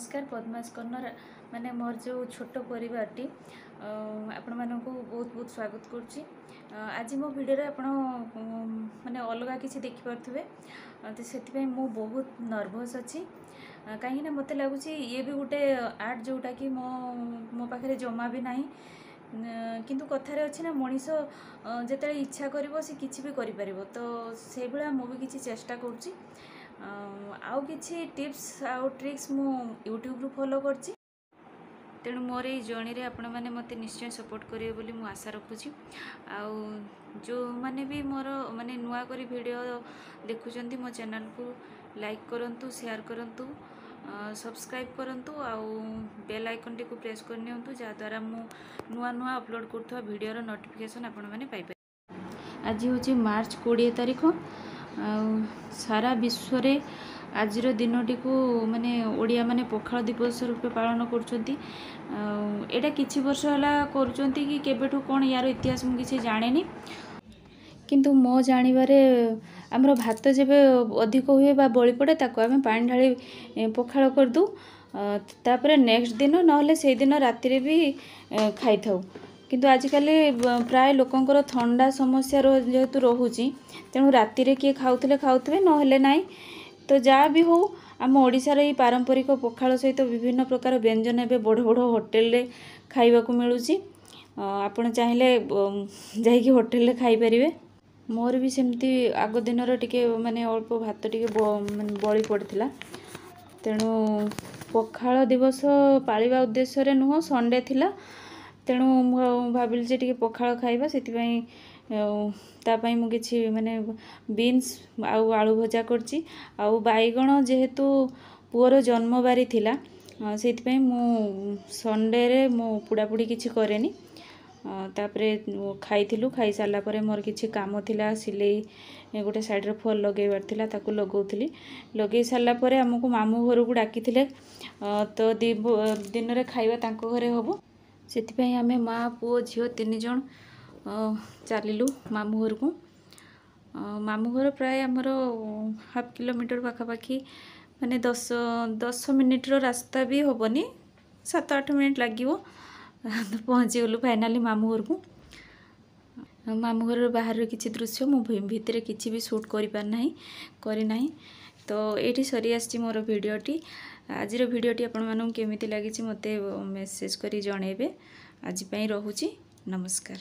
नमस्कार पद्मास कर्नर माने मोर जो छोट परिवारटी आपण मानकु बहुत बहुत स्वागत करुच्ची। आज मो भिडियो रे आपण माने अलगा किसी देखि पारथुबे तो सेति मु बहुत नर्वस अछि कहीं ना मते लागुची ये भी गोटे आर्ट जोटा कि मो पाखरे जमा भी नाही किंतु कथारे अछि ना मनीष जेते इच्छा करिवो से किछि भी करि परिबो तो से भला मु भी किछि चेष्टा करूची आउ किछि टिप्स आउ ट्रिक्स मु यूट्यूब रु फॉलो करची तेणु मोर ये जर्नी रे आपण माने मते निश्चय सपोर्ट करिवे बोली मु आशा रखुची। आउ जो माने भी मोर माने नुआ करी वीडियो देखुचंती मो चैनल को लाइक करंतु शेयर करंतु सब्सक्राइब करंतु आउ बेल आइकन टी को प्रेस कर नियंतु जा द्वारा मु नुआ नुआ अपलोड करथवा वीडियो रो नोटिफिकेशन आपण माने पाइ पाइ। आज होची मार्च 20 तारिख सारा विश्व रे आजिर दिनटी को माने ओडिया माने पखाल दिवस रूपे पालन करछंती। एटा किछि वर्ष हला करछंती कि केबेठु कोन यार इतिहास मु किछि जानेनी किंतु मो जानिबारे हमरो भात जेबे अधिक हुए बा बळी पड़े ताको आमे पानी ढाली पखाल कर दू तापरे नेक्स्ट दिन नहले से दिन राति रे भी खाइ थाउ किंतु आजिकल प्राय लोकंकर ठंडा समस्या जेहेतु रोची तेणु राति रे किए खाउथले नहले नाई तो जहाँ भी हो आम ओडिशार ये पारंपरिक पखाल सहित विभिन्न प्रकार व्यंजन एवं बड़ बड़ होटेल रे खाइबा को मिलूची आपण चाहिले जाइकी होटेल रे खाइ परिबे। मोर भी सेमती आग दिन टिके माने अल्प भात टिके माने बळी पड़थिला तेणु पखाल दिवस पालिबा उद्देश्य रे नुह संडे थिला तेणु भाविली जे टिके पखाल खाइबा सेति पई तापाई मु किछि माने बीन्स आउ आलू भजा करची आउ बाईगण जेहेतु पुअर जन्मबारी थिला सेति पई मु संडे रे मु पुडापुडी किछि करेनी तापरे खाइथिलु खाइ साला परे मोर किछि काम थिला सिलेई गोटे साइड रे फॉल लगेबार थिला ताकू लगौथली लगे साला परे हमकु मामू घर को डाकिथिले तो दिन रे खाइबा तांको घरे होबो सेति पई हमें माँ पुओ झियो 3 जण चलिलु मामू घर को। मामू घर प्राय हमर हाफ किलोमीटर पाखापाखि माने 10 मिनिट रो रास्ता भी होबनी 7-8 मिनिट लागिवो पहुँची गलु फाइनाली मामू घर को। मामू घर बाहर किछि दृश्य मु भितर किछि भी शूट करि पार नाही करि नाही तो एठी सरी आछि मोर वीडियोटी। आजिर वीडियोटी आपण मानू केमिति लागिछि मते मेसेज करी जणेबे। आज पई रहुछि नमस्कार।